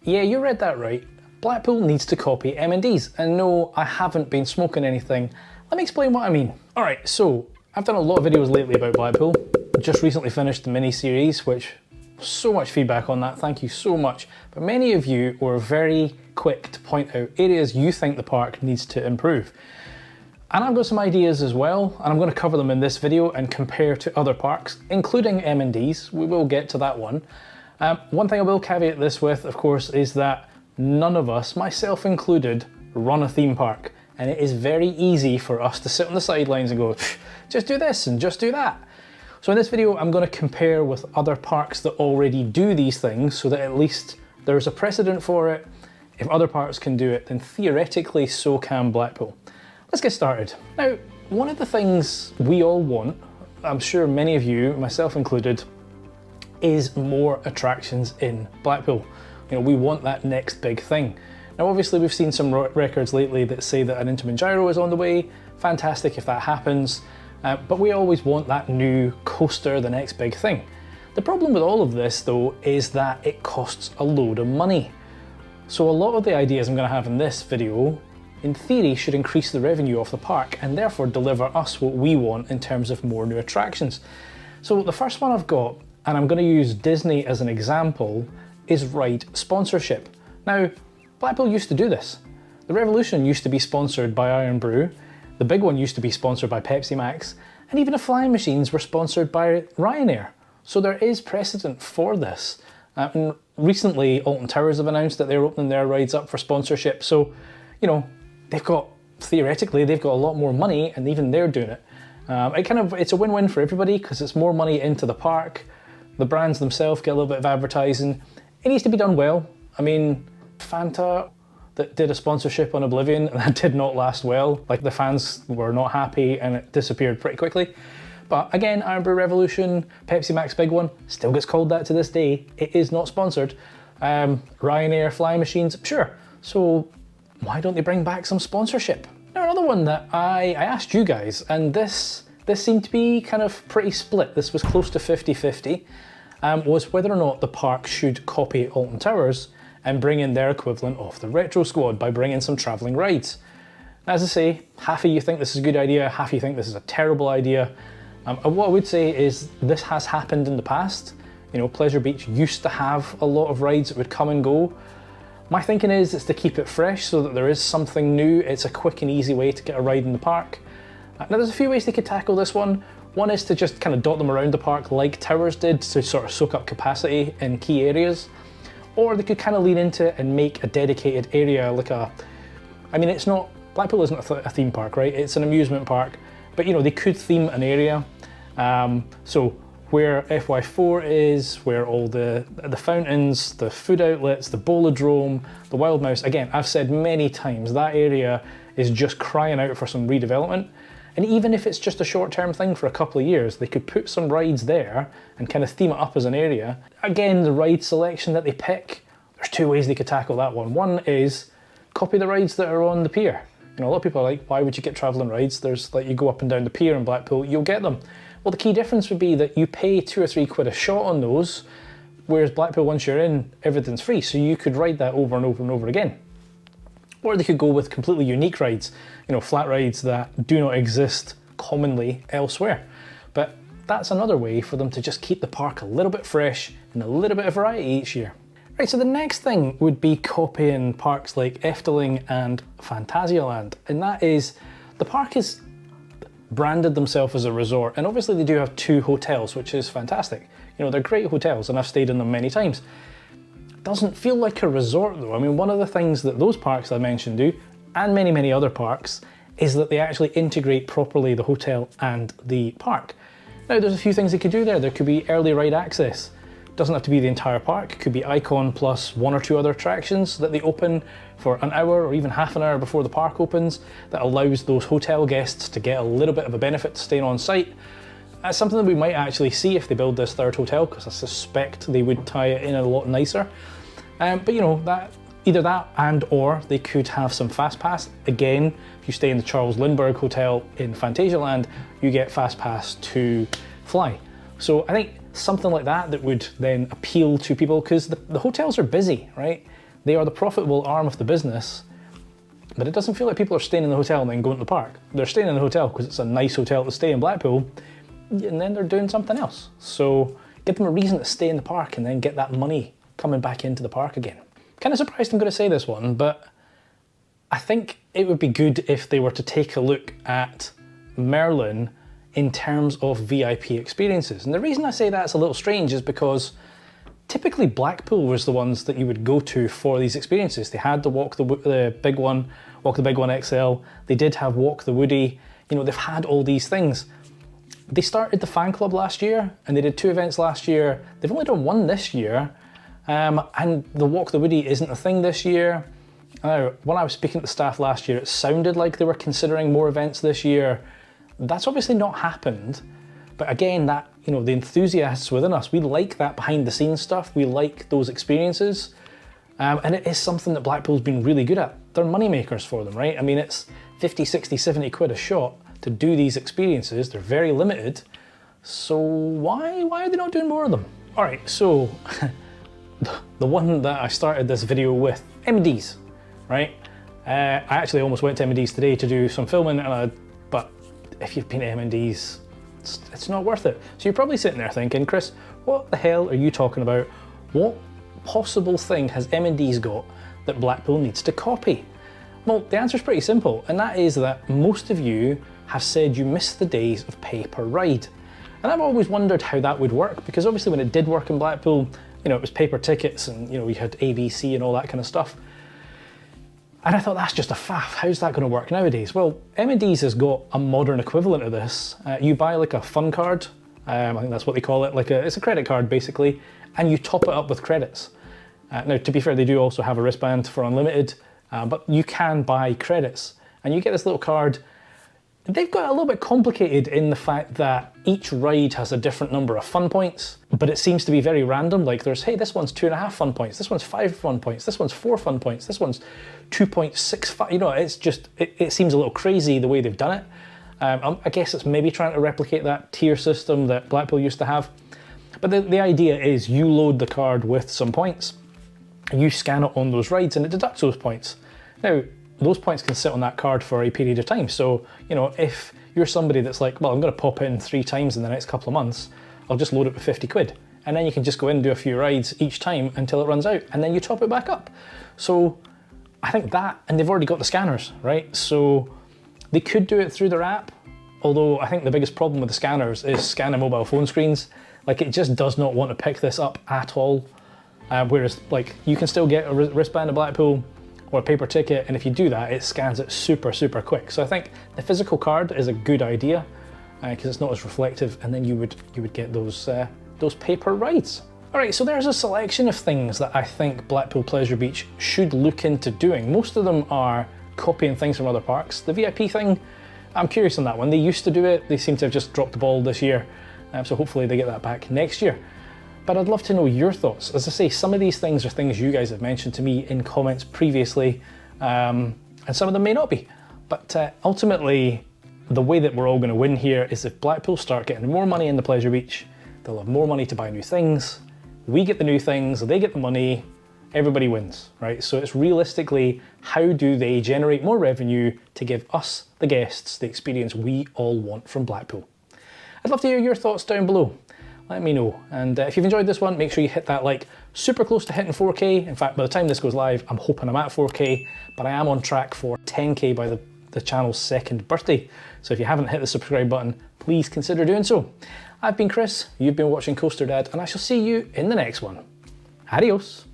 Yeah, you read that right. Blackpool needs to copy M&Ds. And no, I haven't been smoking anything. Let me explain what I mean. All right, so I've done a lot of videos lately about Blackpool. Just recently finished the mini-series, which so much feedback on that, thank you so much. But many of you were very quick to point out areas you think the park needs to improve. And I've got some ideas as well, and I'm going to cover them in this video and compare to other parks, including M&Ds. We will get to that one. One thing I will caveat this with, of course, is that none of us, myself included, run a theme park. And it is very easy for us to sit on the sidelines and go, just do this and just do that. So in this video, I'm going to compare with other parks that already do these things so that at least there's a precedent for it. If other parks can do it, then theoretically so can Blackpool. Let's get started. Now, one of the things we all want, I'm sure many of you, myself included, is more attractions in Blackpool. You know, we want that next big thing. Now, obviously we've seen some records lately that say that an Intamin gyro is on the way. Fantastic if that happens. But we always want that new coaster, the next big thing. The problem with all of this though is that it costs a load of money. So a lot of the ideas I'm going to have in this video, in theory, should increase the revenue of the park and therefore deliver us what we want in terms of more new attractions. So the first one I've got, and I'm going to use Disney as an example, is ride sponsorship. Now, Blackpool used to do this. The Revolution used to be sponsored by Iron Brew, the big one used to be sponsored by Pepsi Max, and even the flying machines were sponsored by Ryanair. So there is precedent for this. And recently, Alton Towers have announced that they're opening their rides up for sponsorship. So, you know, theoretically, they've got a lot more money and even they're doing it. It's a win-win for everybody because it's more money into the park. The brands themselves get a little bit of advertising. It needs to be done well. I mean, Fanta that did a sponsorship on Oblivion and that did not last well. Like the fans were not happy and it disappeared pretty quickly. But again, Iron Brew Revolution, Pepsi Max big one, still gets called that to this day. It is not sponsored. Ryanair flying machines, sure. So why don't they bring back some sponsorship? Now another one that I asked you guys, and this seemed to be kind of pretty split. This was close to 50-50, was whether or not the park should copy Alton Towers and bring in their equivalent of the Retro Squad by bringing some travelling rides. As I say, half of you think this is a good idea, half of you think this is a terrible idea. What I would say is this has happened in the past. You know, Pleasure Beach used to have a lot of rides that would come and go. My thinking is it's to keep it fresh so that there is something new. It's a quick and easy way to get a ride in the park. Now there's a few ways they could tackle this one. One is to just kind of dot them around the park like Towers did to sort of soak up capacity in key areas. Or they could kind of lean into it and make a dedicated area like Blackpool isn't a theme park, right? It's an amusement park, but you know, they could theme an area. So where FY4 is, where all the fountains, the food outlets, the Bolodrome, the Wild Mouse, again, I've said many times, that area is just crying out for some redevelopment. And even if it's just a short-term thing for a couple of years, they could put some rides there and kind of theme it up as an area. Again, the ride selection that they pick, there's two ways they could tackle that one. One is copy the rides that are on the pier. You know, a lot of people are like, why would you get travelling rides? There's like, you go up and down the pier in Blackpool, you'll get them. Well, the key difference would be that you pay £2 or £3 a shot on those, whereas Blackpool, once you're in, everything's free. So you could ride that over and over and over again. Or they could go with completely unique rides, you know, flat rides that do not exist commonly elsewhere. But that's another way for them to just keep the park a little bit fresh and a little bit of variety each year. Right, so the next thing would be copying parks like Efteling and Phantasialand. And that is, the park is branded themselves as a resort, and obviously they do have 2 hotels, which is fantastic. You know, they're great hotels and I've stayed in them many times. Doesn't feel like a resort though. I mean, one of the things that those parks I mentioned do, and many other parks, is that they actually integrate properly the hotel and the park. Now there's a few things they could do there. There could be early ride access. Doesn't have to be the entire park. It could be Icon plus 1 or 2 other attractions that they open for an hour or even half an hour before the park opens that allows those hotel guests to get a little bit of a benefit to staying on site. That's something that we might actually see if they build this 3rd hotel, because I suspect they would tie it in a lot nicer. But you know, either that and or they could have some fast pass. Again, if you stay in the Charles Lindbergh Hotel in Phantasialand, you get fast pass to fly. So I think something like that would then appeal to people, because the hotels are busy, right? They are the profitable arm of the business, but it doesn't feel like people are staying in the hotel and then going to the park. They're staying in the hotel because it's a nice hotel to stay in Blackpool, and then they're doing something else. So give them a reason to stay in the park and then get that money coming back into the park again. Kind of surprised I'm going to say this one, but I think it would be good if they were to take a look at Merlin in terms of VIP experiences. And the reason I say that's a little strange is because typically Blackpool was the ones that you would go to for these experiences. They had the Walk the Big One, Walk the Big One XL. They did have Walk the Woody. You know, they've had all these things. They started the fan club last year and they did 2 events last year. They've only done 1 this year. And the Walk the Woody isn't a thing this year. When I was speaking to the staff last year, it sounded like they were considering more events this year. That's obviously not happened. But again, that, you know, the enthusiasts within us, we like that behind the scenes stuff. We like those experiences. And it is something that Blackpool's been really good at. They're money makers for them, right? I mean, it's 50, 60, 70 quid a shot to do these experiences. They're very limited. So why are they not doing more of them? All right, so the one that I started this video with, M&Ds, right? I actually almost went to M&Ds today to do some filming, but if you've been to M&Ds, it's not worth it. So you're probably sitting there thinking, Chris, what the hell are you talking about? What possible thing has M&Ds got that Blackpool needs to copy? Well, the answer is pretty simple, and that is that most of you have said you miss the days of pay per ride. And I've always wondered how that would work, because obviously when it did work in Blackpool, you know, it was paper tickets and, you know, we had ABC and all that kind of stuff. And I thought, that's just a faff. How's that going to work nowadays? Well, M&Ds has got a modern equivalent of this. You buy like a fun card, I think that's what they call it, it's a credit card basically, and you top it up with credits. Now, to be fair, they do also have a wristband for unlimited, but you can buy credits, and you get this little card. They've got a little bit complicated in the fact that each ride has a different number of fun points, but it seems to be very random. Like there's, hey, this one's 2.5 fun points, this one's 5 fun points, this one's 4 fun points, this one's 2.65, you know, it's just, it seems a little crazy the way they've done it. I guess it's maybe trying to replicate that tier system that Blackpool used to have. But the idea is you load the card with some points, you scan it on those rides and it deducts those points. Now, those points can sit on that card for a period of time. So, you know, if you're somebody that's like, well, I'm going to pop in 3 times in the next couple of months, I'll just load it with 50 quid. And then you can just go in and do a few rides each time until it runs out, and then you top it back up. So I think that, and they've already got the scanners, right? So they could do it through their app, although I think the biggest problem with the scanners is scanning mobile phone screens. Like it just does not want to pick this up at all. Whereas like you can still get a wristband at Blackpool, or a paper ticket, and if you do that, it scans it super, super quick. So I think the physical card is a good idea because it's not as reflective, and then you would get those paper rides. All right, so there's a selection of things that I think Blackpool Pleasure Beach should look into doing. Most of them are copying things from other parks. The VIP thing, I'm curious on that one. They used to do it. They seem to have just dropped the ball this year. So hopefully they get that back next year. But I'd love to know your thoughts. As I say, some of these things are things you guys have mentioned to me in comments previously, and some of them may not be. But ultimately, the way that we're all going to win here is if Blackpool start getting more money in the Pleasure Beach, they'll have more money to buy new things, we get the new things, they get the money, everybody wins, right? So it's realistically, how do they generate more revenue to give us, the guests, the experience we all want from Blackpool? I'd love to hear your thoughts down below. Let me know. And if you've enjoyed this one, make sure you hit that like. Super close to hitting 4K. In fact, by the time this goes live, I'm hoping I'm at 4K, but I am on track for 10K by the channel's 2nd birthday. So if you haven't hit the subscribe button, please consider doing so. I've been Chris, you've been watching Coaster Dad, and I shall see you in the next one. Adios.